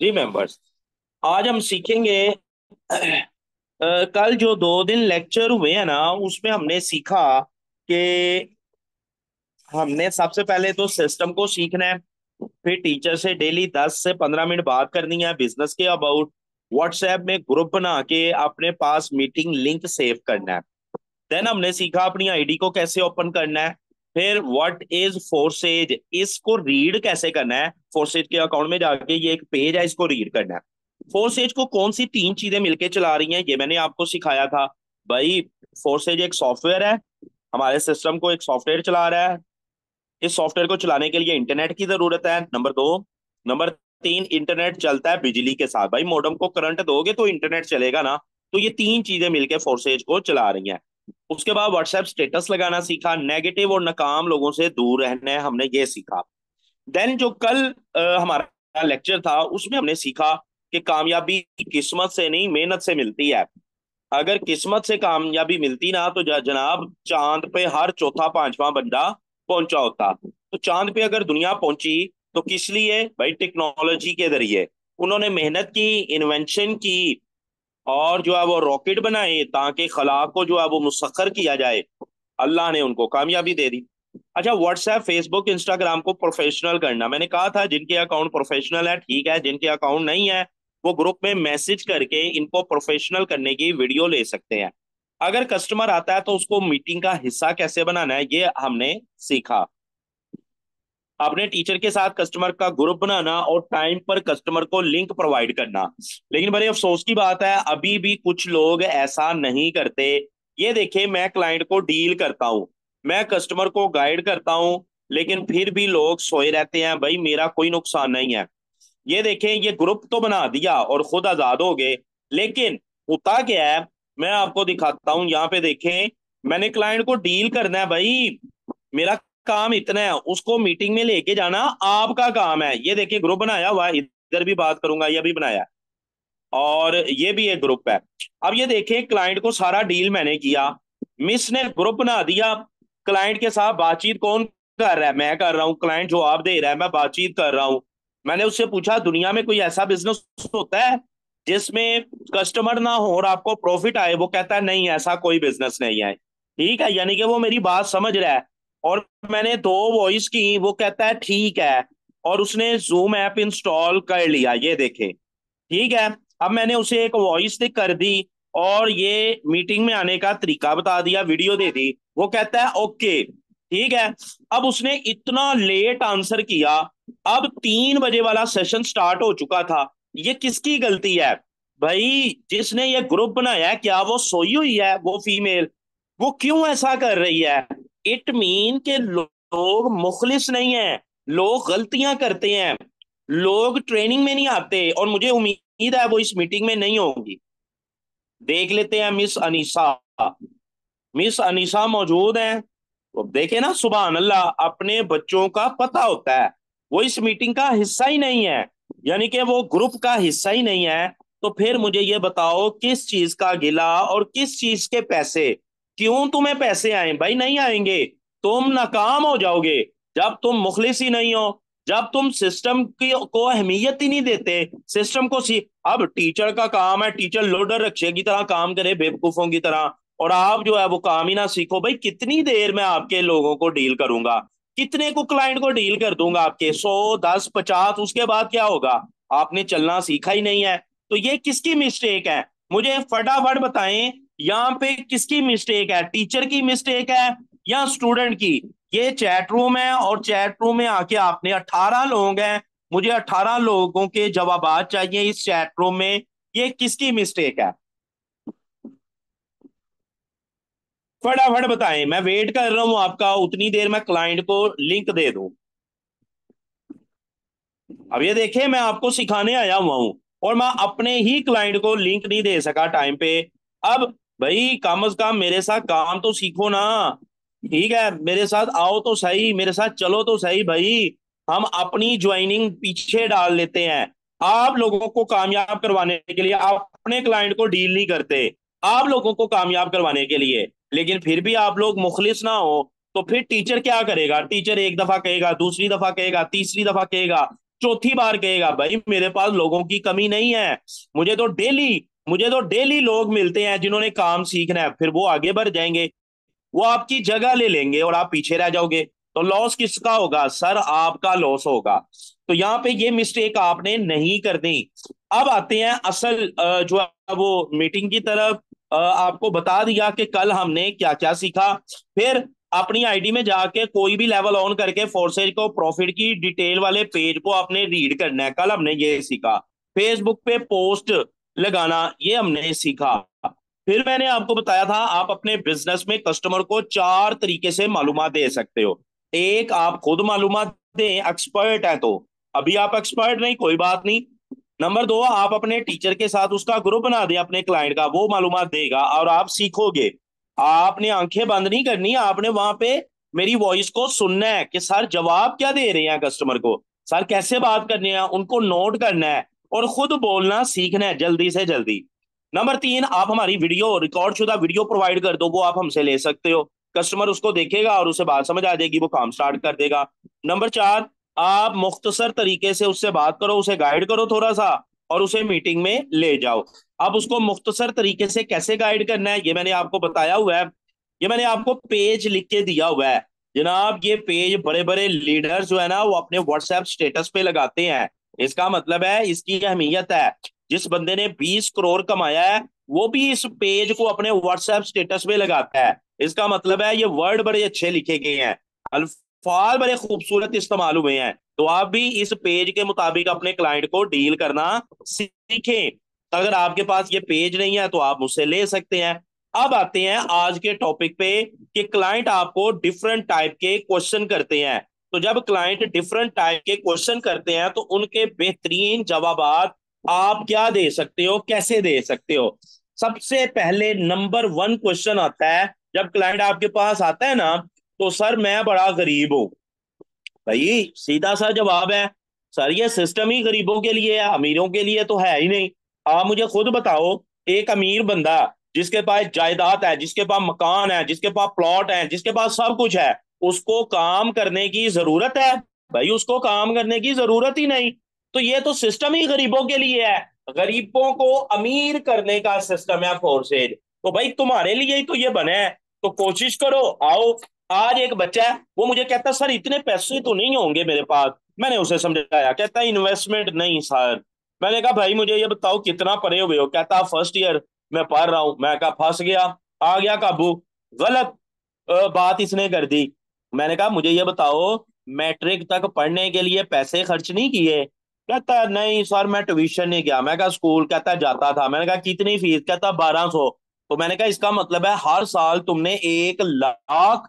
जी members, आज हम सीखेंगे। कल जो 2 दिन लेक्चर हुए हैं ना, उसमें हमने सीखा कि हमने सबसे पहले तो सिस्टम को सीखना है। फिर टीचर से डेली 10 से 15 मिनट बात करनी है बिजनेस के अबाउट। व्हाट्सएप में ग्रुप बना के अपने पास मीटिंग लिंक सेव करना है। देन हमने सीखा अपनी आईडी को कैसे ओपन करना है। फिर व्हाट इज फोर्सेज, इसको रीड कैसे करना है। फोर्सेज के अकाउंट में जाके ये एक पेज है, इसको रीड करना है। फोर्सेज को कौन सी 3 चीजें मिलके चला रही हैं, ये मैंने आपको सिखाया था। भाई, फोर्सेज एक सॉफ्टवेयर है, हमारे सिस्टम को एक सॉफ्टवेयर चला रहा है। इस सॉफ्टवेयर को चलाने के लिए इंटरनेट की जरूरत है, नंबर 2। नंबर 3, इंटरनेट चलता है बिजली के साथ। भाई, मॉडेम को करंट दोगे तो इंटरनेट चलेगा ना। तो ये 3 चीजें मिलकर फोर्सेज को चला रही हैं। उसके बाद व्हाट्सएप स्टेटस लगाना सीखा, नेगेटिव और नाकाम लोगों से दूर रहना है, हमने ये सीखा। देन जो कल हमारा लेक्चर था, उसमें हमने सीखा कि कामयाबी किस्मत से नहीं, मेहनत से मिलती है। अगर किस्मत से कामयाबी मिलती ना, तो जनाब चांद पे हर चौथा पांचवा बंदा पहुंचा होता। तो चांद पे अगर दुनिया पहुंची तो किस लिए? भाई, टेक्नोलॉजी के जरिए। उन्होंने मेहनत की, इन्वेंशन की, और जो है वो रॉकेट बनाए ताकि खला को जो है वो मुसखर किया जाए। अल्लाह ने उनको कामयाबी दे दी। अच्छा, व्हाट्सएप, फेसबुक, इंस्टाग्राम को प्रोफेशनल करना, मैंने कहा था जिनके अकाउंट प्रोफेशनल है ठीक है, जिनके अकाउंट नहीं है वो ग्रुप में मैसेज करके इनको प्रोफेशनल करने की वीडियो ले सकते हैं। अगर कस्टमर आता है तो उसको मीटिंग का हिस्सा कैसे बनाना है, ये हमने सीखा। अपने टीचर के साथ कस्टमर का ग्रुप बनाना और टाइम पर कस्टमर को लिंक प्रोवाइड करना। लेकिन बड़े अफसोस की बात है, अभी भी कुछ लोग ऐसा नहीं करते। ये देखिए, मैं क्लाइंट को डील करता हूँ, मैं कस्टमर को गाइड करता हूँ, लेकिन फिर भी लोग सोए रहते हैं। भाई, मेरा कोई नुकसान नहीं है। ये देखें, ये ग्रुप तो बना दिया और खुद आजाद हो गए, लेकिन होता क्या है, मैं आपको दिखाता हूँ। यहाँ पे देखें, मैंने क्लाइंट को डील करना है। भाई, मेरा काम इतना है, उसको मीटिंग में लेके जाना आपका काम है। ये देखिए, ग्रुप बनाया हुआ है, इधर भी बात करूंगा, ये भी बनाया है, और ये भी एक ग्रुप है। अब ये देखें, क्लाइंट को सारा डील मैंने किया, मिस ने ग्रुप बना दिया। क्लाइंट के साथ बातचीत कौन कर रहा है? मैं कर रहा हूँ। क्लाइंट जवाब दे रहा है, मैं बातचीत कर रहा हूँ। मैंने उससे पूछा, दुनिया में कोई ऐसा बिजनेस होता है जिसमें कस्टमर ना हो और आपको प्रॉफिट आए? वो कहता है नहीं, ऐसा कोई बिजनेस नहीं है। ठीक है, यानी कि वो मेरी बात समझ रहा है। और मैंने 2 वॉइस की, वो कहता है ठीक है, और उसने जूम ऐप इंस्टॉल कर लिया। ये देखे, ठीक है। अब मैंने उसे एक वॉइस कर दी और ये मीटिंग में आने का तरीका बता दिया, वीडियो दे दी। वो कहता है ओके, ठीक है। अब उसने इतना लेट आंसर किया, अब 3 बजे वाला सेशन स्टार्ट हो चुका था। ये किसकी गलती है? भाई, जिसने ये ग्रुप बनाया है, क्या वो सोई हुई है वो फीमेल? वो क्यों ऐसा कर रही है? इट मीन के लोग मुखलिस नहीं है, लोग गलतियां करते हैं, लोग ट्रेनिंग में नहीं आते, और मुझे उम्मीद है वो इस मीटिंग में नहीं होंगी। देख लेते हैं मिस अनीसा। मिस अनीसा मौजूद हैं? तो देखे ना, सुभान अल्लाह, अपने बच्चों का पता होता है। वो इस मीटिंग का हिस्सा ही नहीं है, यानी कि वो ग्रुप का हिस्सा ही नहीं है। तो फिर मुझे ये बताओ, किस चीज का गिला और किस चीज के पैसे? क्यों तुम्हें पैसे आए? भाई, नहीं आएंगे, तुम नाकाम हो जाओगे। जब तुम मुखलिस ही नहीं हो, जब तुम सिस्टम की को अहमियत ही नहीं देते, सिस्टम को सी अब टीचर का काम है, टीचर लोडर रक्षे की तरह काम करे, बेवकूफों की तरह, और आप जो है वो काम ही ना सीखो। भाई, कितनी देर में आपके लोगों को डील करूंगा? कितने को क्लाइंट को डील कर दूंगा? आपके 100, 10, 50, उसके बाद क्या होगा? आपने चलना सीखा ही नहीं है। तो ये किसकी मिस्टेक है? मुझे फटाफट बताएं, यहाँ पे किसकी मिस्टेक है? टीचर की मिस्टेक है या स्टूडेंट की? ये चैट रूम है, और चैट रूम में आके आपने 18 लोग हैं, मुझे 18 लोगों के जवाब चाहिए इस चैट रूम में। ये किसकी मिस्टेक है? फटाफट बताएं, मैं वेट कर रहा हूं आपका, उतनी देर में क्लाइंट को लिंक दे दूं। अब ये देखिए, मैं आपको सिखाने आया हुआ हूं, और मैं अपने ही क्लाइंट को लिंक नहीं दे सका टाइम पे। अब भाई, कम से कम मेरे साथ काम तो सीखो ना। ठीक है, मेरे साथ आओ तो सही, मेरे साथ चलो तो सही। भाई, हम अपनी ज्वाइनिंग पीछे डाल लेते हैं। आप लोगों को कामयाब करवाने के लिए आप अपने क्लाइंट को डील नहीं करते, आप लोगों को कामयाब करवाने के लिए। लेकिन फिर भी आप लोग मुखलिस ना हो, तो फिर टीचर क्या करेगा? टीचर एक दफा कहेगा, दूसरी दफा कहेगा, तीसरी दफा कहेगा, चौथी बार कहेगा भाई मेरे पास लोगों की कमी नहीं है, मुझे तो डेली लोग मिलते हैं जिन्होंने काम सीखना है, फिर वो आगे बढ़ जाएंगे, वो आपकी जगह ले लेंगे और आप पीछे रह जाओगे। तो लॉस किसका होगा सर? आपका लॉस होगा। तो यहाँ पे ये मिस्टेक आपने नहीं करनी। अब आते हैं असल जो है वो मीटिंग की तरफ। आपको बता दिया कि कल हमने क्या क्या सीखा। फिर अपनी आईडी में जाके कोई भी लेवल ऑन करके फोर्सेज को प्रॉफिट की डिटेल वाले पेज को आपने रीड करना है। कल हमने ये सीखा। फेसबुक पे पोस्ट लगाना ये हमने सीखा। फिर मैंने आपको बताया था आप अपने बिजनेस में कस्टमर को चार तरीके से मालूमात दे सकते हो। एक, आप खुद मालूमात दें, एक्सपर्ट है तो। अभी आप एक्सपर्ट नहीं, कोई बात नहीं। नंबर दो, आप अपने टीचर के साथ उसका ग्रुप बना दें अपने क्लाइंट का, वो मालूमात देगा और आप सीखोगे। आपने आंखें बंद नहीं करनी, आपने वहां पे मेरी वॉइस को सुनना है कि सर जवाब क्या दे रहे हैं कस्टमर को, सर कैसे बात करनी है, उनको नोट करना है और खुद बोलना सीखना है जल्दी से जल्दी। नंबर तीन, आप हमारी वीडियो रिकॉर्ड शुदा वीडियो प्रोवाइड कर दो, वो आप हमसे ले सकते हो। कस्टमर उसको देखेगा और उसे बात समझ आ जाएगी, वो काम स्टार्ट कर देगा। नंबर चार, आप मुख्तसर तरीके से उससे बात करो, उसे गाइड करो थोड़ा सा और उसे मीटिंग में ले जाओ। अब उसको मुख्तसर तरीके से कैसे गाइड करना है ये मैंने आपको बताया हुआ है। ये मैंने आपको पेज लिख के दिया हुआ है जनाब। ये पेज बड़े बड़े लीडर्स जो है ना वो अपने व्हाट्सएप स्टेटस पे लगाते हैं। इसका मतलब है इसकी अहमियत है। जिस बंदे ने 20 करोड़ कमाया है वो भी इस पेज को अपने व्हाट्सएप स्टेटस पे लगाता है। इसका मतलब है ये वर्ड बड़े अच्छे लिखे गए हैं, अल्फाज बड़े खूबसूरत इस्तेमाल हुए हैं। तो आप भी इस पेज के मुताबिक अपने क्लाइंट को डील करना सीखें। अगर आपके पास ये पेज नहीं है तो आप मुझसे ले सकते हैं। अब आते हैं आज के टॉपिक पे कि क्लाइंट आपको डिफरेंट टाइप के क्वेश्चन करते हैं। तो जब क्लाइंट डिफरेंट टाइप के क्वेश्चन करते हैं तो उनके बेहतरीन जवाब आप क्या दे सकते हो, कैसे दे सकते हो? सबसे पहले नंबर वन क्वेश्चन आता है जब क्लाइंट आपके पास आता है ना, तो सर मैं बड़ा गरीब हूं। भाई सीधा सा जवाब है, सर ये सिस्टम ही गरीबों के लिए है, अमीरों के लिए तो है ही नहीं। आप मुझे खुद बताओ, एक अमीर बंदा जिसके पास जायदाद है, जिसके पास मकान है, जिसके पास प्लॉट है, जिसके पास सब कुछ है, उसको काम करने की जरूरत है? भाई उसको काम करने की जरूरत ही नहीं। तो ये तो सिस्टम ही गरीबों के लिए है। गरीबों को अमीर करने का सिस्टम है फोर्सेज। तो भाई तुम्हारे लिए ही तो ये बने हैं। तो कोशिश करो, आओ। आज एक बच्चा है वो मुझे कहता सर इतने पैसे तो नहीं होंगे मेरे पास। मैंने उसे समझाया, कहता इन्वेस्टमेंट नहीं सर। मैंने कहा भाई मुझे ये बताओ कितना पढ़े हुए हो? कहता फर्स्ट ईयर में पढ़ रहा हूं। मैं कहा फंस गया, आ गया काबू। गलत बात इसने कर दी। मैंने कहा मुझे ये बताओ मैट्रिक तक पढ़ने के लिए पैसे खर्च नहीं किए? कहता नहीं सर मैं ट्यूशन नहीं गया। मैं कहा स्कूल? कहता जाता था। मैंने कहा कितनी फीस? कहता 1200। तो मैंने कहा इसका मतलब है हर साल तुमने 1 लाख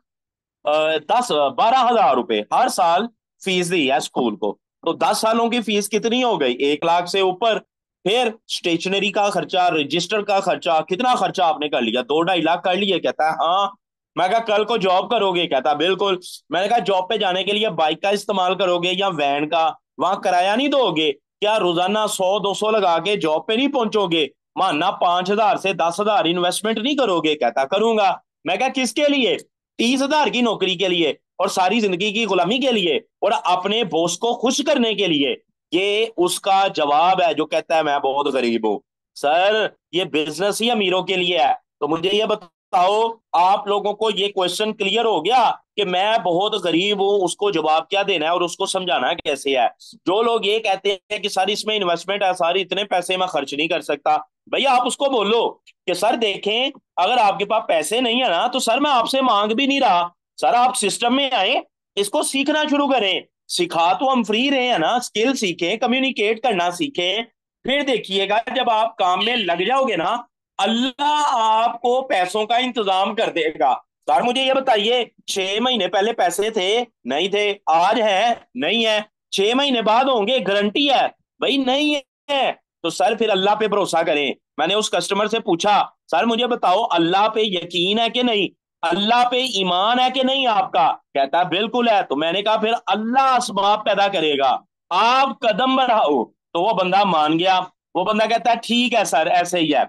12 हजार रुपए हर साल फीस दी है स्कूल को। तो 10 सालों की फीस कितनी हो गई? 1 लाख से ऊपर। फिर स्टेशनरी का खर्चा, रजिस्टर का खर्चा, कितना खर्चा आपने कर लिया? 2-2.5 लाख कर लिए? कहता है हाँ। मैं कहा कल को जॉब करोगे? कहता बिल्कुल। मैंने कहा जॉब पे जाने के लिए बाइक का इस्तेमाल करोगे या वैन का? वहां किराया नहीं दोगे क्या? रोजाना 100-200 लगा के जॉब पे नहीं पहुंचोगे? माना 5 हजार से 10 हजार इन्वेस्टमेंट नहीं करोगे? कहता करूंगा। मैं कहा किसके लिए? 30 हजार की नौकरी के लिए और सारी जिंदगी की गुलामी के लिए और अपने बॉस को खुश करने के लिए? ये उसका जवाब है जो कहता है मैं बहुत गरीब हूं। सर ये बिजनेस ही अमीरों के लिए है। तो मुझे ये बताओ, आप लोगों को ये क्वेश्चन क्लियर हो गया कि मैं बहुत गरीब हूं, उसको जवाब क्या देना है और उसको समझाना कैसे है? जो लोग ये कहते हैं कि सर इसमें इन्वेस्टमेंट है, सारी इतने पैसे मैं खर्च नहीं कर सकता, भैया आप उसको बोलो कि सर देखें अगर आपके पास पैसे नहीं है ना तो सर मैं आपसे मांग भी नहीं रहा, सर आप सिस्टम में आए, इसको सीखना शुरू करें। सिखा तो हम फ्री रहे हैं ना, स्किल सीखें, कम्युनिकेट करना सीखें। फिर देखिएगा जब आप काम में लग जाओगे ना, अल्लाह आपको पैसों का इंतजाम कर देगा। सर मुझे ये बताइए 6 महीने पहले पैसे थे? नहीं थे। आज है? नहीं है। 6 महीने बाद होंगे? गारंटी है? भाई नहीं है। तो सर फिर अल्लाह पे भरोसा करें। मैंने उस कस्टमर से पूछा सर मुझे बताओ अल्लाह पे यकीन है कि नहीं, अल्लाह पे ईमान है कि नहीं आपका? कहता बिल्कुल है। तो मैंने कहा फिर अल्लाह असबाब पैदा करेगा, आप कदम बढ़ाओ। तो वो बंदा मान गया। वो बंदा कहता है ठीक है सर ऐसे ही है।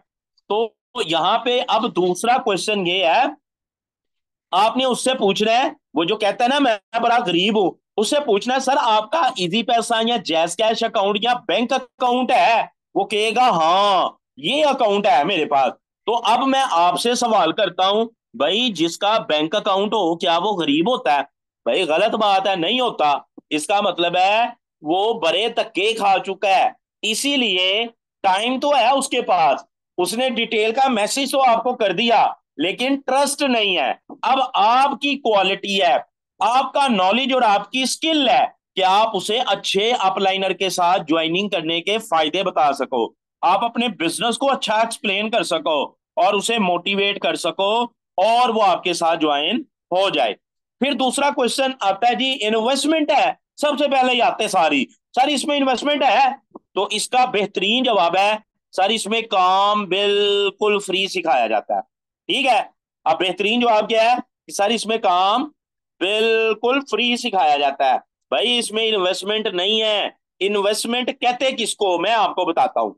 तो यहाँ पे अब दूसरा क्वेश्चन ये है, आपने उससे पूछना है, वो जो कहता है ना मैं बड़ा गरीब हूं, उससे पूछना है सर आपका इजी पैसा या जैस कैश अकाउंट या बैंक अकाउंट है, वो कहेगा हाँ ये अकाउंट है मेरे पास। तो अब मैं आपसे सवाल करता हूं, भाई जिसका बैंक अकाउंट हो क्या वो गरीब होता है? भाई गलत बात है, नहीं होता। इसका मतलब है वो बड़े धक्के खा चुका है। इसीलिए टाइम तो है उसके पास, उसने डिटेल का मैसेज तो आपको कर दिया, लेकिन ट्रस्ट नहीं है। अब आपकी क्वालिटी है, आपका नॉलेज और आपकी स्किल है कि आप उसे अच्छे अपलाइनर के साथ ज्वाइनिंग करने के फायदे बता सको, आप अपने बिजनेस को अच्छा एक्सप्लेन कर सको और उसे मोटिवेट कर सको, और वो आपके साथ ज्वाइन हो जाए। फिर दूसरा क्वेश्चन आता है जी इन्वेस्टमेंट है, सबसे पहले ही आते सारी, सर इसमें इन्वेस्टमेंट है? तो इसका बेहतरीन जवाब है सर इसमें काम बिल्कुल फ्री सिखाया जाता है। ठीक है, अब बेहतरीन जवाब क्या है कि सर इसमें काम बिल्कुल फ्री सिखाया जाता है। भाई इसमें इन्वेस्टमेंट नहीं है। इन्वेस्टमेंट कहते किसको मैं आपको बताता हूं।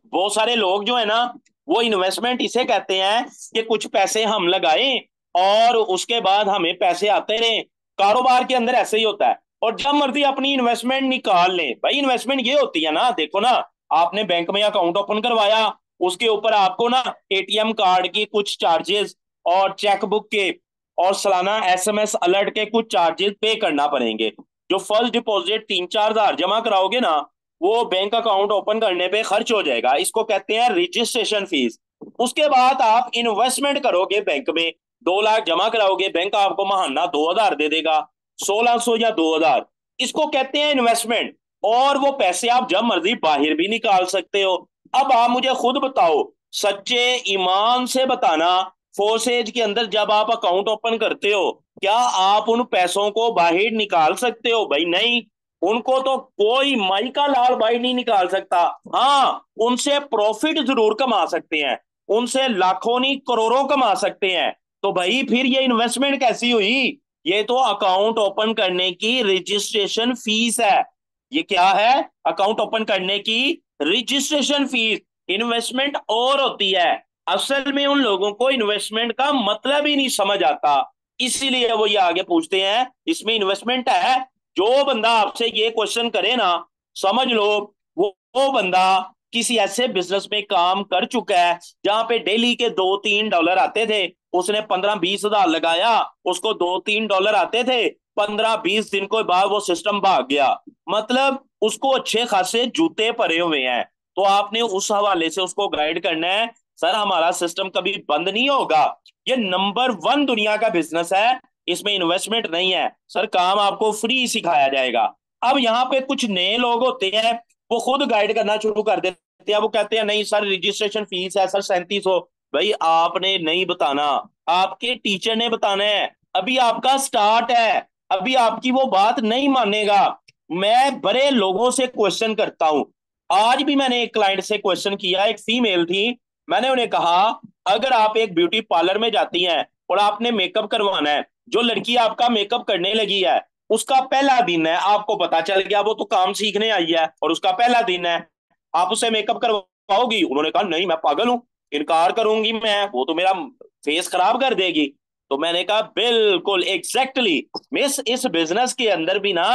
बहुत सारे लोग जो है ना, वो इन्वेस्टमेंट इसे कहते हैं कि कुछ पैसे हम लगाएं और उसके बाद हमें पैसे आते रहे। कारोबार के अंदर ऐसे ही होता है, और जब मर्जी अपनी इन्वेस्टमेंट निकाल लें। भाई इन्वेस्टमेंट ये होती है ना, देखो ना, आपने बैंक में अकाउंट ओपन करवाया, उसके ऊपर आपको ना एटीएम कार्ड की कुछ चार्जेस और चेकबुक के और सालाना एसएमएस अलर्ट के कुछ चार्जेस पे करना पड़ेंगे। जो फर्स्ट डिपॉजिट 3-4 हजार जमा कराओगे ना, वो बैंक अकाउंट ओपन करने पे खर्च हो जाएगा, इसको कहते हैं रजिस्ट्रेशन फीस। उसके बाद आप इन्वेस्टमेंट करोगे बैंक में, 2 लाख जमा कराओगे, बैंक आपको महाना 2 हजार दे देगा, 1600 या 2 हजार, इसको कहते हैं इन्वेस्टमेंट। और वो पैसे आप जब मर्जी बाहर भी निकाल सकते हो। अब आप मुझे खुद बताओ, सच्चे ईमान से बताना, फोर्सेज के अंदर जब आप अकाउंट ओपन करते हो, क्या आप उन पैसों को बाहर निकाल सकते हो? भाई नहीं, उनको तो कोई माई का लाल भाई नहीं निकाल सकता। हाँ, उनसे प्रॉफिट जरूर कमा सकते हैं, उनसे लाखों नहीं करोड़ों कमा सकते हैं। तो भाई फिर ये इन्वेस्टमेंट कैसी हुई? ये तो अकाउंट ओपन करने की रजिस्ट्रेशन फीस है। ये क्या है? अकाउंट ओपन करने की रजिस्ट्रेशन फीस। इन्वेस्टमेंट और होती है। असल में उन लोगों को इन्वेस्टमेंट का मतलब ही नहीं समझ आता, इसीलिए वो ये आगे पूछते हैं इसमें इन्वेस्टमेंट है। जो बंदा आपसे ये क्वेश्चन करे ना, समझ लो वो बंदा किसी ऐसे बिजनेस में काम कर चुका है जहां पे डेली के 2-3 डॉलर आते थे, उसने 15-20 हजार लगाया, उसको 2-3 डॉलर आते थे, 15-20 दिन के बाद वो सिस्टम भाग गया। मतलब उसको अच्छे खासे जूते पड़े हुए हैं। तो आपने उस हवाले से उसको गाइड करना है, सर हमारा सिस्टम कभी बंद नहीं होगा, ये नंबर 1 दुनिया का बिजनेस है, इसमें इन्वेस्टमेंट नहीं है, सर काम आपको फ्री सिखाया जाएगा। अब यहाँ पे कुछ नए लोग होते हैं, वो खुद गाइड करना शुरू कर देते हैं, वो कहते हैं नहीं सर रजिस्ट्रेशन फीस है सर 3700। भाई आपने नहीं बताना, आपके टीचर ने बताना है। अभी आपका स्टार्ट है, अभी आपकी वो बात नहीं मानेगा। मैं बड़े लोगों से क्वेश्चन करता हूं। आज भी मैंने एक क्लाइंट से क्वेश्चन किया, एक फीमेल थी। मैंने उन्हें कहा अगर आप एक ब्यूटी पार्लर में जाती हैं और आपने मेकअप करवाना है, जो लड़की आपका मेकअप करने लगी है उसका पहला दिन है, आपको पता चल गया वो तो काम सीखने आई है और उसका पहला दिन है, आप उसे मेकअप करवाओगी? उन्होंने कहा नहीं मैं पागल हूं, इनकार करूंगी मैं, वो तो मेरा फेस खराब कर देगी। तो मैंने कहा बिल्कुल एग्जैक्टली मिस, इस बिजनेस के अंदर भी ना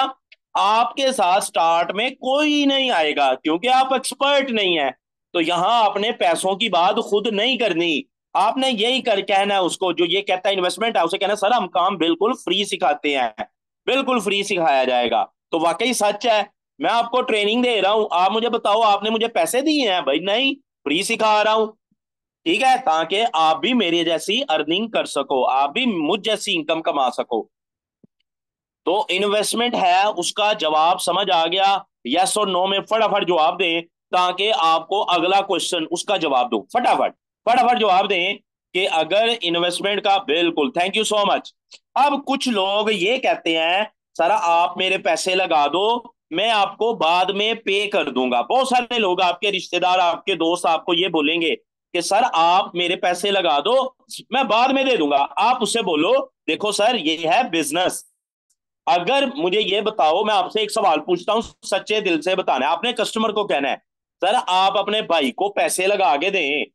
आपके साथ स्टार्ट में कोई नहीं आएगा क्योंकि आप एक्सपर्ट नहीं है। तो यहां अपने पैसों की बात खुद नहीं करनी, आपने यही कर कहना है उसको जो ये कहता है इन्वेस्टमेंट है, उसे कहना सर हम काम बिल्कुल फ्री सिखाते हैं, बिल्कुल फ्री सिखाया जाएगा। तो वाकई सच है, मैं आपको ट्रेनिंग दे रहा हूं, आप मुझे बताओ आपने मुझे पैसे दिए हैं? भाई नहीं, फ्री सिखा रहा हूं। ठीक है, ताकि आप भी मेरे जैसी अर्निंग कर सको, आप भी मुझ जैसी इनकम कमा सको। तो इन्वेस्टमेंट है उसका जवाब समझ आ गया? यस और नो में फटाफट जवाब दें ताकि आपको अगला क्वेश्चन उसका जवाब दो। फटाफट फटाफट जवाब दें कि अगर इन्वेस्टमेंट का, बिल्कुल थैंक यू सो मच। अब कुछ लोग ये कहते हैं सर आप मेरे पैसे लगा दो, मैं आपको बाद में पे कर दूंगा। बहुत सारे लोग आपके रिश्तेदार आपके दोस्त आपको ये बोलेंगे कि सर आप मेरे पैसे लगा दो, मैं बाद में दे दूंगा। आप उससे बोलो देखो सर ये है बिजनेस, अगर मुझे ये बताओ, मैं आपसे एक सवाल पूछता हूं, सच्चे दिल से बताना है, आपने कस्टमर को कहना है सर आप अपने भाई को पैसे लगा के दें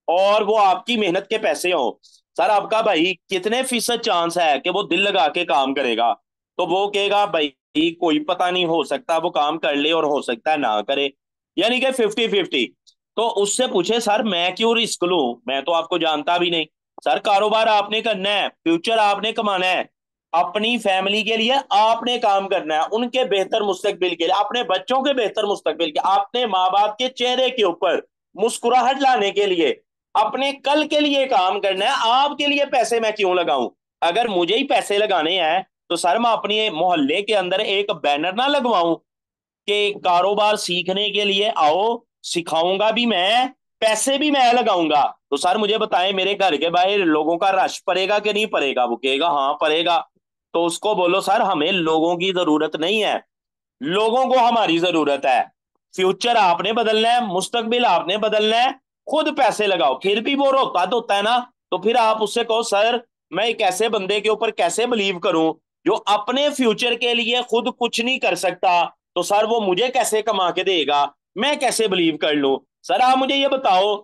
और वो आपकी मेहनत के पैसे हो, सर आपका भाई कितने फीसद चांस है कि वो दिल लगा के काम करेगा? तो वो कहेगा भाई कोई पता नहीं, हो सकता है वो काम कर ले और हो सकता है ना करे, यानी कि 50-50। तो उससे पूछे सर मैं क्यों रिस्क लूं, मैं तो आपको जानता भी नहीं। सर कारोबार आपने करना है, फ्यूचर आपने कमाना है, अपनी फैमिली के लिए आपने काम करना है, उनके बेहतर मुस्तकबिल के लिए, अपने बच्चों के बेहतर मुस्तकबिल के, अपने माँ बाप के चेहरे के ऊपर मुस्कुराहट लाने के लिए, अपने कल के लिए काम करना है। आपके लिए पैसे मैं क्यों लगाऊं? अगर मुझे ही पैसे लगाने हैं तो सर मैं अपने मोहल्ले के अंदर एक बैनर ना लगवाऊं कि कारोबार सीखने के लिए आओ, सिखाऊंगा भी मैं, पैसे भी मैं लगाऊंगा। तो सर मुझे बताएं, मेरे घर के बाहर लोगों का रश पड़ेगा कि नहीं पड़ेगा? वो कहेगा हाँ पड़ेगा। तो उसको बोलो सर हमें लोगों की जरूरत नहीं है, लोगों को हमारी जरूरत है। फ्यूचर आपने बदलना है, मुस्तकबिल आपने बदलना है, खुद पैसे लगाओ। फिर भी वो रोता धोता है ना, तो फिर आप उससे कहो सर मैं एक ऐसे बंदे के ऊपर कैसे बिलीव करूं जो अपने फ्यूचर के लिए खुद कुछ नहीं कर सकता, तो सर वो मुझे कैसे कमा के देगा, मैं कैसे बिलीव कर लूं? सर आप मुझे ये बताओ,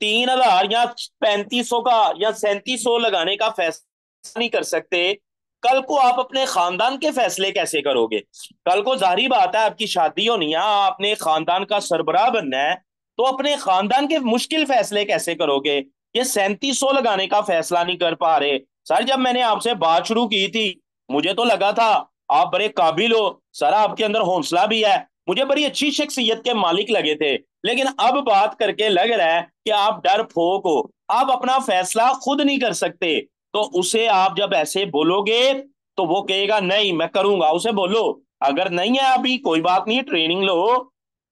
3,000 या 3500 का या 3700 लगाने का फैसला नहीं कर सकते, कल को आप अपने खानदान के फैसले कैसे करोगे? कल को जाहिर बात है आपकी शादी होनी है, आपने खानदान का सरबराह बनना है, तो अपने खानदान के मुश्किल फैसले कैसे करोगे? ये 3700 लगाने का फैसला नहीं कर पा रहे। सर जब मैंने आपसे बात शुरू की थी मुझे तो लगा था आप बड़े काबिल हो, सर आपके अंदर हौसला भी है, मुझे बड़ी अच्छी शख्सियत के मालिक लगे थे। लेकिन अब बात करके लग रहा है कि आप डर फोक हो, आप अपना फैसला खुद नहीं कर सकते। तो उसे आप जब ऐसे बोलोगे तो वो कहेगा नहीं मैं करूंगा। उसे बोलो अगर नहीं है अभी कोई बात नहीं, ट्रेनिंग लो,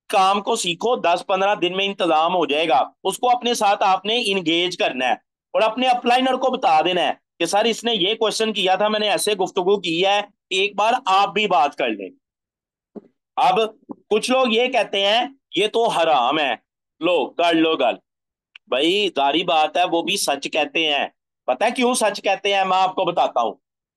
काम को सीखो, 10-15 दिन में इंतजाम हो जाएगा। उसको अपने साथ आपने इंगेज करना है और अपने अपलाइनर को बता देना है कि सर इसने ये क्वेश्चन किया था, मैंने ऐसे गुफ्तगू की है, एक बार आप भी बात कर लें। अब कुछ लोग ये कहते हैं ये तो हराम है, लो कर लो गल। भाई जारी बात है वो भी सच कहते हैं। पता है क्यों सच कहते हैं? मैं आपको बताता हूं।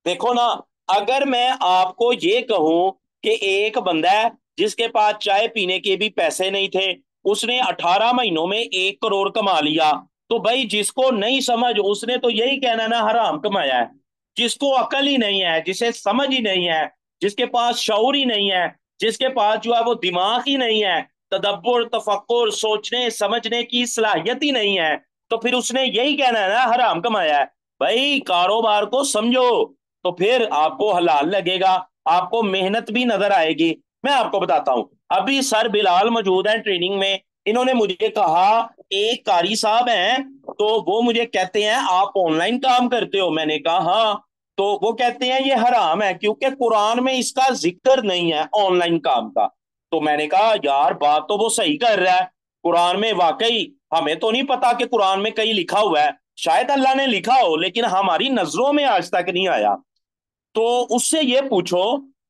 देखो ना, अगर मैं आपको ये कहूं कि एक बंदा है जिसके पास चाय पीने के भी पैसे नहीं थे, उसने 18 महीनों में 1 करोड़ कमा लिया, तो भाई जिसको नहीं समझ उसने तो यही कहना ना हराम कमाया है। जिसको अकल ही नहीं है, जिसे समझ ही नहीं है, जिसके पास शऊर ही नहीं है, जिसके पास जो है वो दिमाग ही नहीं है, तदब्बुर तफक्कुर सोचने समझने की सलाहियत ही नहीं है, तो फिर उसने यही कहना है ना हराम कमाया है। भाई कारोबार को समझो, तो फिर आपको हलाल लगेगा, आपको मेहनत भी नजर आएगी। मैं आपको बताता हूं, अभी सर बिलाल मौजूद हैं ट्रेनिंग में, इन्होंने मुझे कहा एक कारी साहब हैं, तो वो मुझे कहते हैं आप ऑनलाइन काम करते हो? मैंने कहा हाँ। तो वो कहते हैं ये हराम है क्योंकि कुरान में इसका जिक्र नहीं है ऑनलाइन काम का। तो मैंने कहा यार बात तो वो सही कर रहा है, कुरान में वाकई हमें तो नहीं पता कि कुरान में कहीं लिखा हुआ है, शायद अल्लाह ने लिखा हो लेकिन हमारी नजरों में आज तक नहीं आया। तो उससे ये पूछो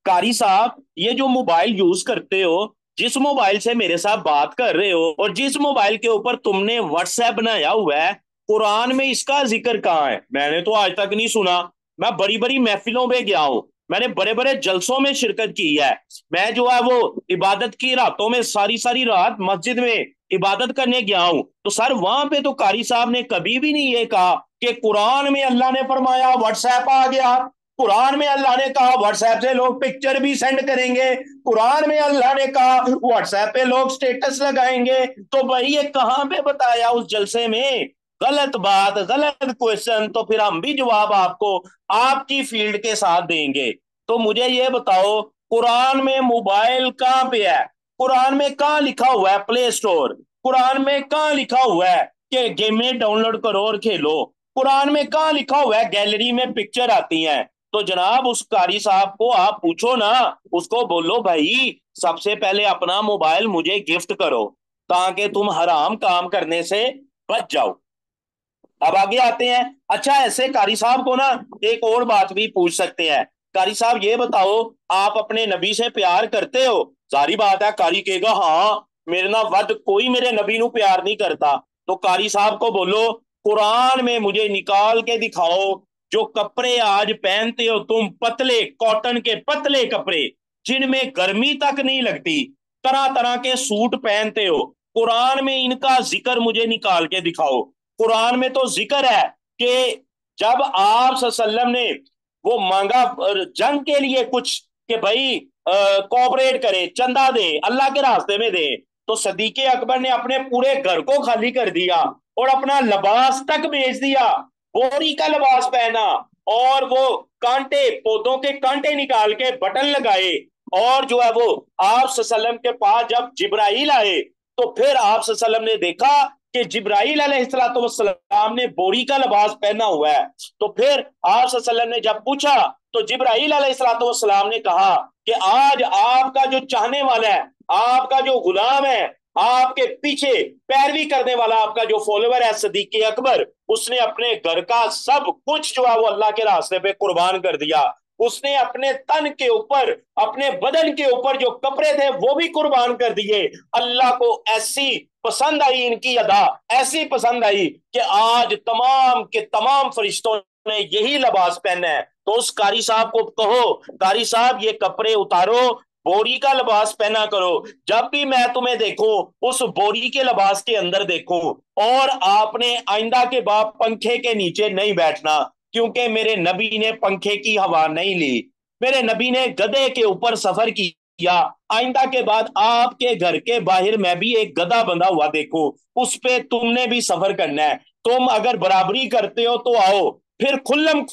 कारी साहब ये जो मोबाइल यूज करते हो, जिस मोबाइल से मेरे साथ बात कर रहे हो और जिस मोबाइल के ऊपर तुमने व्हाट्सएप बनाया हुआ है, कुरान में इसका जिक्र कहाँ है? मैंने तो आज तक नहीं सुना। मैं बड़ी बड़ी महफिलों में गया हूं, मैंने बड़े बड़े जलसों में शिरकत की है, मैं जो है वो इबादत की रातों में सारी सारी रात मस्जिद में इबादत करने गया हूं। तो सर वहां पे तो कारी साहब ने कभी भी नहीं ये कहा कि कुरान में अल्लाह ने फरमाया व्हाट्सएप आ गया, कुरान में अल्लाह ने कहा व्हाट्सएप से लोग पिक्चर भी सेंड करेंगे, कुरान में अल्लाह ने कहा व्हाट्सएप पे लोग स्टेटस लगाएंगे। तो भाई ये कहां पे बताया उस जलसे में? गलत बात, गलत क्वेश्चन, तो फिर हम भी जवाब आपको आपकी फील्ड के साथ देंगे। तो मुझे ये बताओ कुरान में मोबाइल कहां पे है? कुरान में कहां लिखा हुआ है प्ले स्टोर? कुरान में कहां लिखा हुआ है कि गेमें डाउनलोड करो और खेलो? कुरान में कहां लिखा हुआ है गैलरी में पिक्चर आती हैं? तो जनाब उस कारी साहब को आप पूछो ना, उसको बोलो भाई सबसे पहले अपना मोबाइल मुझे गिफ्ट करो ताकि तुम हराम काम करने से बच जाओ। अब आगे आते हैं। अच्छा ऐसे कारी साहब को ना एक और बात भी पूछ सकते हैं, कारी साहब ये बताओ आप अपने नबी से प्यार करते हो? सारी बात है, कारी कहेगा हाँ मेरे ना वद कोई मेरे नबी नु प्यार नहीं करता। तो कारी साहब को बोलो कुरान में मुझे निकाल के दिखाओ जो कपड़े आज पहनते हो तुम, पतले कॉटन के पतले कपड़े जिनमें गर्मी तक नहीं लगती, तरह तरह के सूट पहनते हो, कुरान में इनका जिक्र मुझे निकाल के दिखाओ। कुरान में तो जिक्र है कि जब आप सल्लम ने वो मांगा जंग के लिए कुछ कि भाई कोऑपरेट करे, चंदा दे, अल्लाह के रास्ते में दे, तो सदीक अकबर ने अपने पूरे घर को खाली कर दिया और अपना लिबास तक बेच दिया, बोरी का लिबास पहना, और वो कांटे, पौधों के कांटे निकाल के बटन लगाए, और जो है वो आप सल्लम के पास जब जिब्राइल आए तो फिर आप सल्लम ने देखा कि जिब्राइल अलैहिस्सलाम ने बोरी का लिबास पहना हुआ है। तो फिर आप सल्लम ने जब पूछा तो जिब्राइल अलैहिस्सलाम ने कहा कि आज आपका जो चाहने वाला है, आपका जो गुलाम है, आपके पीछे पैरवी करने वाला आपका जो फॉलोवर है सदीक अकबर, उसने अपने घर का सब कुछ जो है वो अल्लाह के रास्ते पे कुर्बान कर दिया। उसने अपने तन के ऊपर, अपने बदन के ऊपर जो कपड़े थे वो भी कुर्बान कर दिए। अल्लाह को ऐसी पसंद आई इनकी अदा, ऐसी पसंद आई कि आज तमाम के तमाम फरिश्तों ने यही लिबास पहना है। तो उस कारी साहब को कहो, कारी साहब ये कपड़े उतारो, बोरी का लिबास पहना करो, जब भी मैं तुम्हें देखूं उस बोरी के लिबास के अंदर देखूं। और आपने आइंदा के बाद पंखे के नीचे नहीं बैठना, क्योंकि मेरे नबी ने पंखे की हवा नहीं ली, मेरे नबी ने गधे के ऊपर सफर किया। आइंदा के बाद आपके घर के बाहर मैं भी एक गधा बंधा हुआ देखूं, उस पे तुमने भी सफर करना है। तुम अगर बराबरी करते हो तो आओ, फिर खुल्लम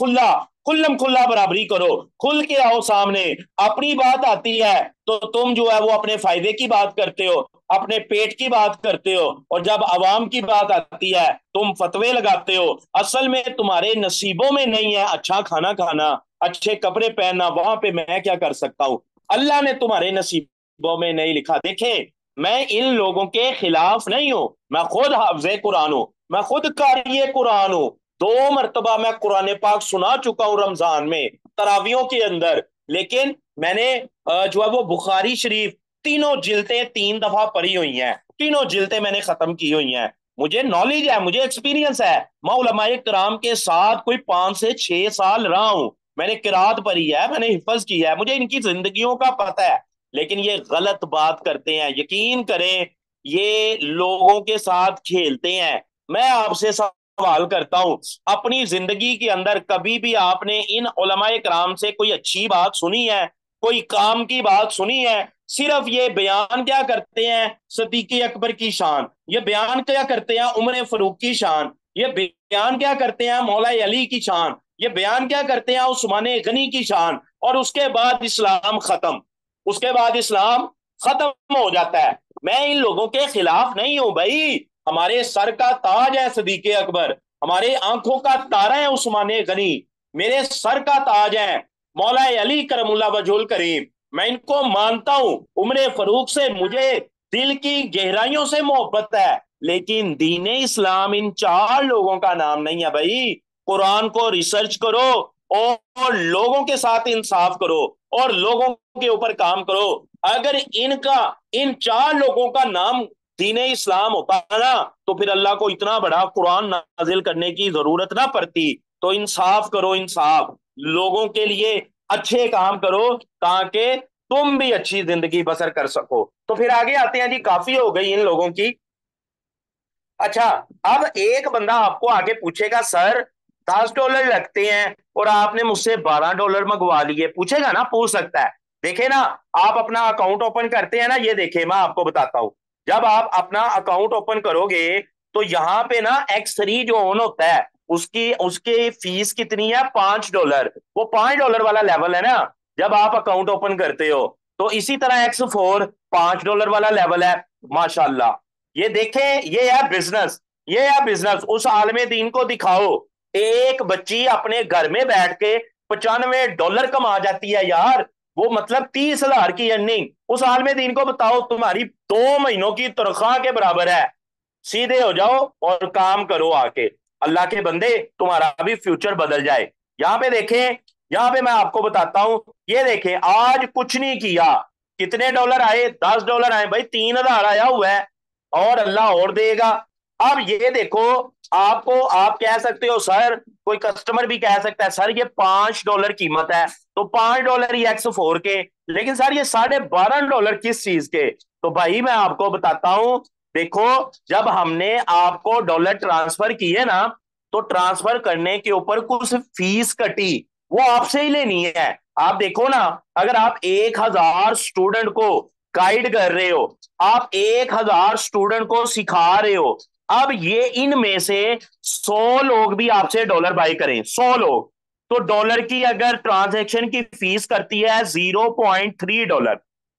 खुल्ला बराबरी करो, खुल के आओ सामने। अपनी बात आती है तो तुम जो है वो अपने फायदे की बात करते हो, अपने पेट की बात करते हो, और जब अवाम की बात आती है तुम फतवे लगाते हो। असल में तुम्हारे नसीबों में नहीं है अच्छा खाना खाना, अच्छे कपड़े पहनना, वहां पे मैं क्या कर सकता हूं? अल्लाह ने तुम्हारे नसीबों में नहीं लिखा। देखें, मैं इन लोगों के खिलाफ नहीं हूं, मैं खुद हाफिज़े कुरान हूं, मैं खुद कारी कुरान हूं। 2 मरतबा मैं कुरान पाक सुना चुका हूं रमजान में, तरावियों के अंदर। लेकिन मैंने जो है वो बुखारी शरीफ तीनों जिल्दें 3 दफा पढ़ी हुई हैं, तीनों जिल्दें मैंने खत्म की हुई हैं। मुझे नॉलेज है, मुझे एक्सपीरियंस है, मैं उलमाए कराम के साथ कोई 5 से 6 साल रहा हूं, मैंने किरात पढ़ी है, मैंने हिफज की है, मुझे इनकी जिंदगियों का पता है। लेकिन ये गलत बात करते हैं, यकीन करें, ये लोगों के साथ खेलते हैं। मैं आपसे सवाल करता हूं, अपनी जिंदगी के अंदर कभी भी आपने इन उलमाए कराम से कोई अच्छी बात सुनी है, कोई काम की बात सुनी है? सिर्फ ये बयान क्या करते हैं सदीक अकबर की शान, ये बयान क्या करते हैं उमर फारूक की शान, ये बयान क्या करते हैं मौला अली की शान, ये बयान क्या करते हैं उस्मान गनी की शान, और उसके बाद इस्लाम खत्म, उसके बाद इस्लाम खत्म हो जाता है। मैं इन लोगों के खिलाफ नहीं हूं भाई, हमारे सर का ताज है सदीक अकबर, हमारे आंखों का तारा है उस्मान गनी, मेरे सर का ताज है मौला अली करमुल्ला वजहुल करीम, मैं इनको मानता हूं। उम्र फारूक से मुझे दिल की गहराइयों से मोहब्बत है, लेकिन दीन इस्लाम इन 4 लोगों का नाम नहीं है भाई। कुरान को रिसर्च करो और लोगों के साथ इंसाफ करो और लोगों के ऊपर काम करो। अगर इनका, इन 4 लोगों का नाम दीन इस्लाम होता ना, तो फिर अल्लाह को इतना बड़ा कुरान नाजिल करने की जरूरत ना पड़ती। तो इंसाफ करो, इंसाफ, लोगों के लिए अच्छे काम करो ताकि तुम भी अच्छी जिंदगी बसर कर सको। तो फिर आगे आते हैं जी, काफी हो गई इन लोगों की। अच्छा, अब एक बंदा आपको आगे पूछेगा सर $10 लगते हैं और आपने मुझसे $12 मंगवा लिए, पूछेगा ना, पूछ सकता है। देखे ना, आप अपना अकाउंट ओपन करते हैं ना, ये देखे मैं आपको बताता हूं, जब आप अपना अकाउंट ओपन करोगे तो यहाँ पे ना X3 जो ऑन होता है, उसकी उसकी फीस कितनी है? $5। वो $5 वाला लेवल है ना, जब आप अकाउंट ओपन करते हो। तो इसी तरह X4 $5 वाला लेवल है। माशाल्लाह, ये देखें, ये है बिजनेस, ये है बिजनेस। उस आलमे दीन को दिखाओ, एक बच्ची अपने घर में बैठ के $95 कमा जाती है यार, वो मतलब 30,000 की अर्निंग। उस आलमे दीन को बताओ तुम्हारी 2 महीनों की तनख्वाह के बराबर है। सीधे हो जाओ और काम करो आके, अल्लाह के बंदे, तुम्हारा भी फ्यूचर बदल जाए। यहाँ पे देखें, यहाँ पे मैं आपको बताता हूं, ये देखें, आज कुछ नहीं किया, कितने डॉलर आए? $10 आए भाई, 3,000 आया हुआ है, और अल्लाह और देगा। अब ये देखो, आपको, आप कह सकते हो सर, कोई कस्टमर भी कह सकता है सर ये $5 कीमत है, तो $5 ही X4 के, लेकिन सर ये $12.5 किस चीज के? तो भाई मैं आपको बताता हूं, देखो, जब हमने आपको डॉलर ट्रांसफर किए ना, तो ट्रांसफर करने के ऊपर कुछ फीस कटी, वो आपसे ही लेनी है। आप देखो ना, अगर आप 1,000 स्टूडेंट को गाइड कर रहे हो, आप 1,000 स्टूडेंट को सिखा रहे हो, अब ये इनमें से 100 लोग भी आपसे डॉलर बाय करें, 100 लोग, तो डॉलर की अगर ट्रांजैक्शन की फीस करती है $0.3,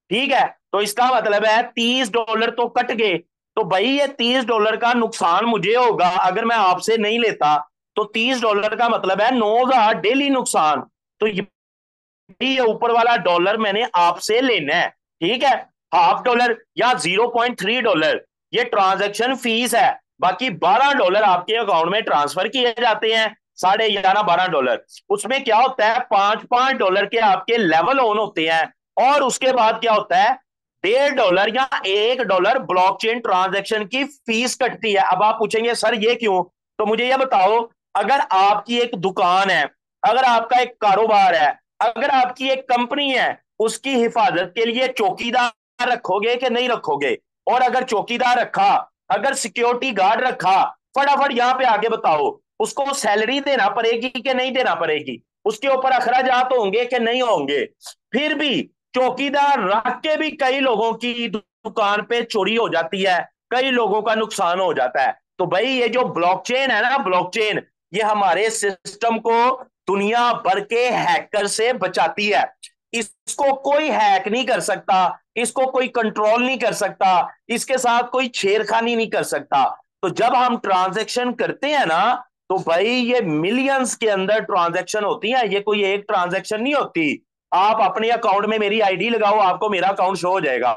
ठीक है, तो इसका मतलब है $30 तो कट गए। तो भाई ये $30 का नुकसान मुझे होगा अगर मैं आपसे नहीं लेता, तो $30 का मतलब है 9,000 डेली नुकसान। तो ये ऊपर वाला डॉलर मैंने आपसे लेना है, ठीक है। $0.5 या $0.3 ये ट्रांजैक्शन फीस है। बाकी $12 आपके अकाउंट में ट्रांसफर किए जाते हैं, 11.5 $12। उसमें क्या होता है, $5 के आपके लेवल ऑन होते हैं, और उसके बाद क्या होता है, $1.5 या $1 ब्लॉकचेन ट्रांजैक्शन की फीस कटती है। अब आप पूछेंगे सर ये क्यों, तो मुझे ये बताओ, अगर आपकी एक दुकान है, अगर आपका एक कारोबार है, अगर आपकी एक कंपनी है, उसकी हिफाजत के लिए चौकीदार रखोगे कि नहीं रखोगे? और अगर चौकीदार रखा, अगर सिक्योरिटी गार्ड रखा, फटाफट यहां पे आगे बताओ, उसको सैलरी देना पड़ेगी कि नहीं देना पड़ेगी? उसके ऊपर अखराजात होंगे कि नहीं होंगे? फिर भी चौकीदार रख के भी कई लोगों की दुकान पे चोरी हो जाती है, कई लोगों का नुकसान हो जाता है। तो भाई ये जो ब्लॉकचेन है ना, ब्लॉकचेन, ये हमारे सिस्टम को दुनिया भर के हैकर से बचाती है। इसको कोई हैक नहीं कर सकता, इसको कोई कंट्रोल नहीं कर सकता, इसके साथ कोई छेड़खानी नहीं कर सकता। तो जब हम ट्रांजैक्शन करते हैं ना, तो भाई ये मिलियंस के अंदर ट्रांजैक्शन होती है, ये कोई एक ट्रांजैक्शन नहीं होती। आप अपने अकाउंट में मेरी आईडी लगाओ, आपको मेरा अकाउंट शो हो जाएगा।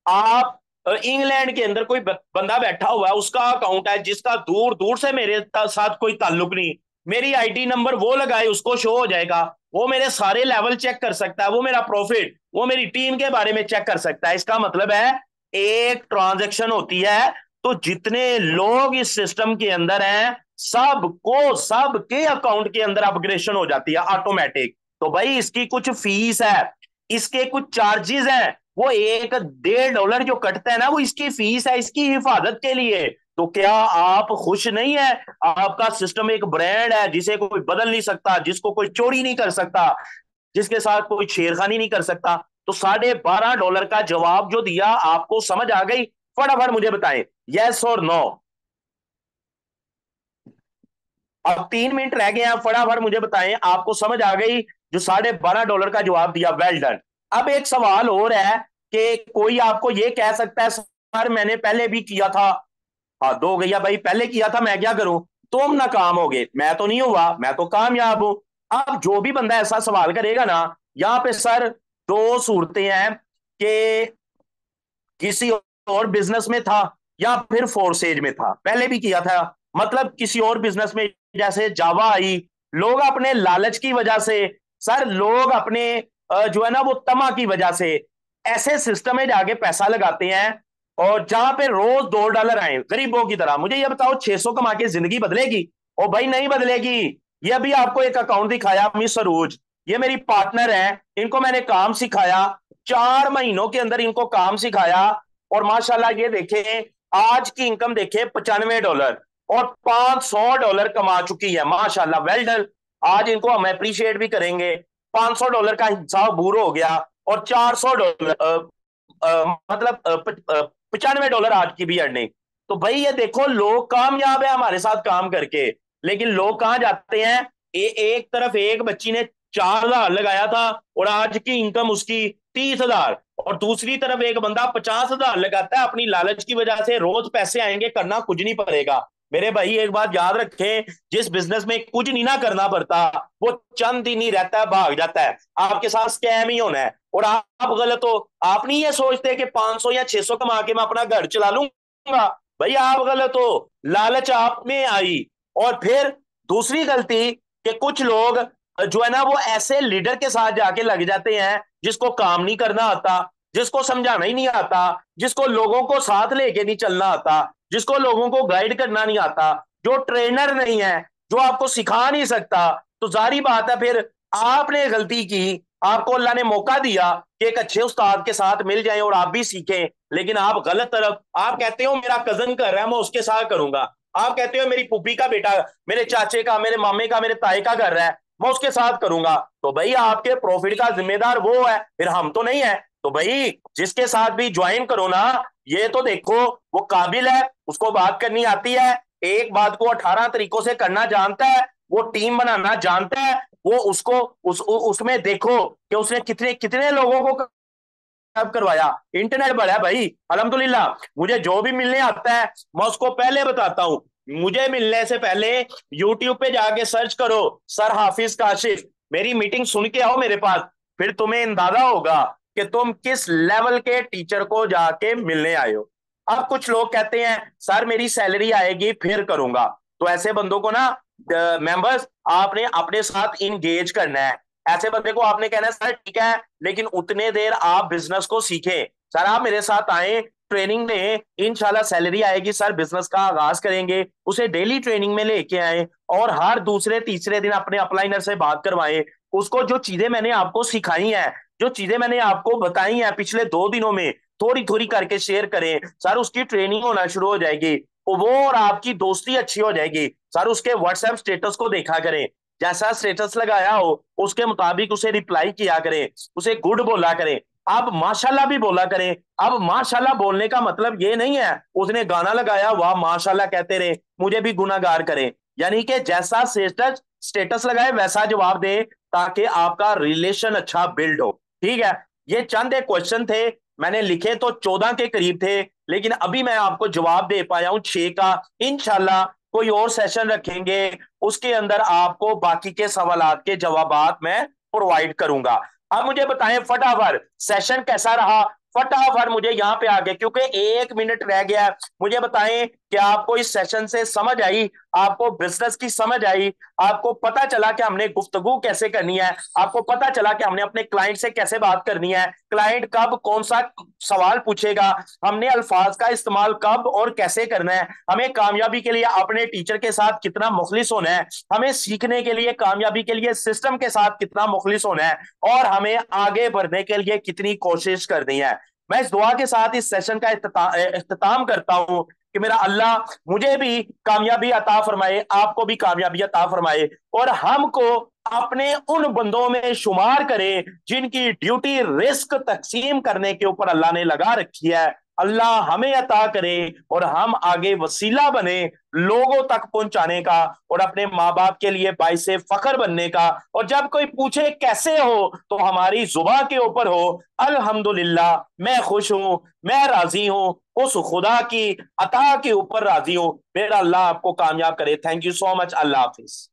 आप इंग्लैंड के अंदर कोई बंदा बैठा हुआ है, उसका अकाउंट है, जिसका दूर दूर से मेरे साथ कोई ताल्लुक नहीं, मेरी आईडी नंबर वो लगाए, उसको शो हो जाएगा। वो मेरे सारे लेवल चेक कर सकता है, वो मेरा प्रॉफिट, वो मेरी टीम के बारे में चेक कर सकता है। इसका मतलब है एक ट्रांजैक्शन होती है, तो जितने लोग इस सिस्टम के अंदर हैं, सबको सबके अकाउंट के अंदर अपग्रेशन हो जाती है ऑटोमेटिक। तो भाई इसकी कुछ फीस है, इसके कुछ चार्जेस हैं, वो 1-1.5 डॉलर जो कटता है ना, वो इसकी फीस है, इसकी हिफाजत के लिए। तो क्या आप खुश नहीं है? आपका सिस्टम एक ब्रांड है जिसे कोई बदल नहीं सकता, जिसको कोई चोरी नहीं कर सकता, जिसके साथ कोई छेड़खानी नहीं कर सकता। तो $12.5 का जवाब जो दिया, आपको समझ आ गई? फटाफट मुझे बताएं, यस और नो। अब 3 मिनट रह गए हैं, फटाफट मुझे बताएं, आपको समझ आ गई? जो $12.5 का जवाब दिया, वेल डन। अब एक सवाल और है कि कोई आपको ये कह सकता है सर मैंने पहले भी किया था। हाँ दो गैया भाई, पहले किया था, मैं क्या करूं? तुम नाकाम हो गए, मैं तो नहीं हुआ, मैं तो कामयाब हूं। अब जो भी बंदा ऐसा सवाल करेगा ना, यहाँ पे सर दो सूरतें हैं कि किसी और बिजनेस में था, या फिर फोर्सेज में था, पहले भी किया था। मतलब किसी और बिजनेस में, जैसे जावा आई, लोग अपने लालच की वजह से, सर लोग अपने जो है ना वो तमा की वजह से ऐसे सिस्टम में जाके पैसा लगाते हैं, और जहां पे रोज $2 आए गरीबों की तरह। मुझे ये बताओ, 600 कमा के जिंदगी बदलेगी? ओ भाई नहीं बदलेगी। ये अभी आपको एक अकाउंट दिखाया, मिस सरूज, ये मेरी पार्टनर है, इनको मैंने काम सिखाया, 4 महीनों के अंदर इनको काम सिखाया, और माशाल्लाह ये देखें, आज की इनकम देखें $95, और $500 कमा चुकी है, माशाल्लाह, वेल डन। आज इनको हम अप्रिशिएट भी करेंगे। $500 का हिसाब बूरो हो गया, और $400 मतलब $95 आज की भी अर्निंग। तो भाई ये देखो, लोग कामयाब है हमारे साथ काम करके, लेकिन लोग कहाँ जाते हैं? एक तरफ एक बच्ची ने 4,000 लगाया था, और आज की इनकम उसकी 30,000, और दूसरी तरफ एक बंदा 50,000 लगाता है, अपनी लालच की वजह से। रोज पैसे आएंगे, करना कुछ नहीं पड़ेगा। मेरे भाई एक बात याद रखें, जिस बिजनेस में कुछ नहीं ना करना पड़ता, वो चंद दिन ही रहता है, भाग जाता है। आपके साथ स्कैम ही होना है, और आप गलत हो। आप नहीं ये सोचते कि 500 या 600 कमा के मैं अपना घर चला लूंगा, भाई आप गलत हो। लालच आप में आई। और फिर दूसरी गलती, कि कुछ लोग जो है ना वो ऐसे लीडर के साथ जाके लग जाते हैं, जिसको काम नहीं करना आता, जिसको समझाना ही नहीं आता, जिसको लोगों को साथ लेके नहीं चलना आता, जिसको लोगों को गाइड करना नहीं आता, जो ट्रेनर नहीं है, जो आपको सिखा नहीं सकता। तो जारी बात है, फिर आपने गलती की, आपको अल्लाह ने मौका दिया कि एक अच्छे उस्ताद के साथ मिल जाएं और आप भी सीखें, लेकिन आप गलत तरफ, आप कहते हो मेरा कजन कर रहा है, मैं उसके साथ करूंगा। आप कहते हो मेरी पुप्पी का बेटा, मेरे चाचे का, मेरे मामे का, मेरे ताए का कर रहा है, मैं उसके साथ करूंगा। तो भाई आपके प्रॉफिट का जिम्मेदार वो है, फिर हम तो नहीं है। तो भाई जिसके साथ भी ज्वाइन करो ना, ये तो देखो वो काबिल है, उसको बात करनी आती है, एक बात को 18 तरीकों से करना जानता है, वो टीम बनाना जानता है, वो उसको उसमें देखो कि उसने कितने कितने लोगों को अब करवाया। इंटरनेट बड़ा है भाई, अल्हम्दुलिल्लाह। मुझे जो भी मिलने आता है मैं उसको पहले बताता हूँ। मुझे मिलने से पहले यूट्यूब पे जाके सर्च करो सर हाफिज काशिफ, मेरी मीटिंग सुन के आओ मेरे पास, फिर तुम्हें अंदाजा होगा कि तुम किस लेवल के टीचर को जाके मिलने आए हो। अब कुछ लोग कहते हैं सर मेरी सैलरी आएगी फिर करूंगा। तो ऐसे बंदों को ना, मेंबर्स, आपने अपने साथ इंगेज करना है। ऐसे बंदे को आपने कहना है सर ठीक है, लेकिन उतने देर आप बिजनेस को सीखें, सर आप मेरे साथ आए, ट्रेनिंग लें, इंशाल्लाह सैलरी आएगी सर, बिजनेस का आगाज करेंगे। उसे डेली ट्रेनिंग में लेके आए और हर दूसरे तीसरे दिन अपने अपलाइनर से बात करवाएं। उसको जो चीजें मैंने आपको सिखाई हैं, जो चीजें मैंने आपको बताई हैं पिछले 2 दिनों में, थोड़ी थोड़ी करके शेयर करें सर, उसकी ट्रेनिंग होना शुरू हो जाएगी। वो और आपकी दोस्ती अच्छी हो जाएगी। सर उसके व्हाट्सएप स्टेटस को देखा करें, जैसा स्टेटस लगाया हो उसके मुताबिक उसे रिप्लाई किया करें, उसे गुड बोला करें, अब माशाल्लाह भी बोला करें। अब माशाल्लाह बोलने का मतलब ये नहीं है उसने गाना लगाया वाह माशाल्लाह कहते रहे मुझे भी गुनाहगार करें, यानी कि जैसा स्टेटस स्टेटस लगाए वैसा जवाब दे, ताकि आपका रिलेशन अच्छा बिल्ड हो। ठीक है, ये चंद एक क्वेश्चन थे, मैंने लिखे तो 14 के करीब थे, लेकिन अभी मैं आपको जवाब दे पाया हूं 6 का। इंशाल्लाह कोई और सेशन रखेंगे, उसके अंदर आपको बाकी के सवालात के जवाबात मैं प्रोवाइड करूंगा। अब मुझे बताएं फटाफट सेशन कैसा रहा, फटाफट मुझे यहां पे आगे, क्योंकि 1 मिनट रह गया है। मुझे बताएं कि आपको इस सेशन से समझ आई, आपको बिजनेस की समझ आई, आपको पता चला कि हमने गुफ्तगू कैसे करनी है, आपको पता चला कि हमने अपने क्लाइंट से कैसे बात करनी है, क्लाइंट कब कौन सा सवाल पूछेगा, हमने अल्फाज का इस्तेमाल कब और कैसे करना है, हमें कामयाबी के लिए अपने टीचर के साथ कितना मुखलिस होना है, हमें सीखने के लिए कामयाबी के लिए सिस्टम के साथ कितना मुखलिस होना है, और हमें आगे बढ़ने के लिए कितनी कोशिश करनी है। मैं इस दुआ के साथ इस सेशन का इख्तिताम करता हूं कि मेरा अल्लाह मुझे भी कामयाबी अता फरमाए, आपको भी कामयाबी अता फरमाए, और हमको अपने उन बंदों में शुमार करे जिनकी ड्यूटी रिस्क तकसीम करने के ऊपर अल्लाह ने लगा रखी है। अल्लाह हमें अता करे और हम आगे वसीला बने लोगों तक पहुंचाने का, और अपने माँ बाप के लिए बाइसे फख्र बनने का, और जब कोई पूछे कैसे हो तो हमारी जुबान के ऊपर हो अल्हम्दुलिल्लाह, मैं खुश हूं, मैं राजी हूं, उस खुदा की अता के ऊपर राजी हूं। मेरा अल्लाह आपको कामयाब करे। Thank you so much. Allah Hafiz.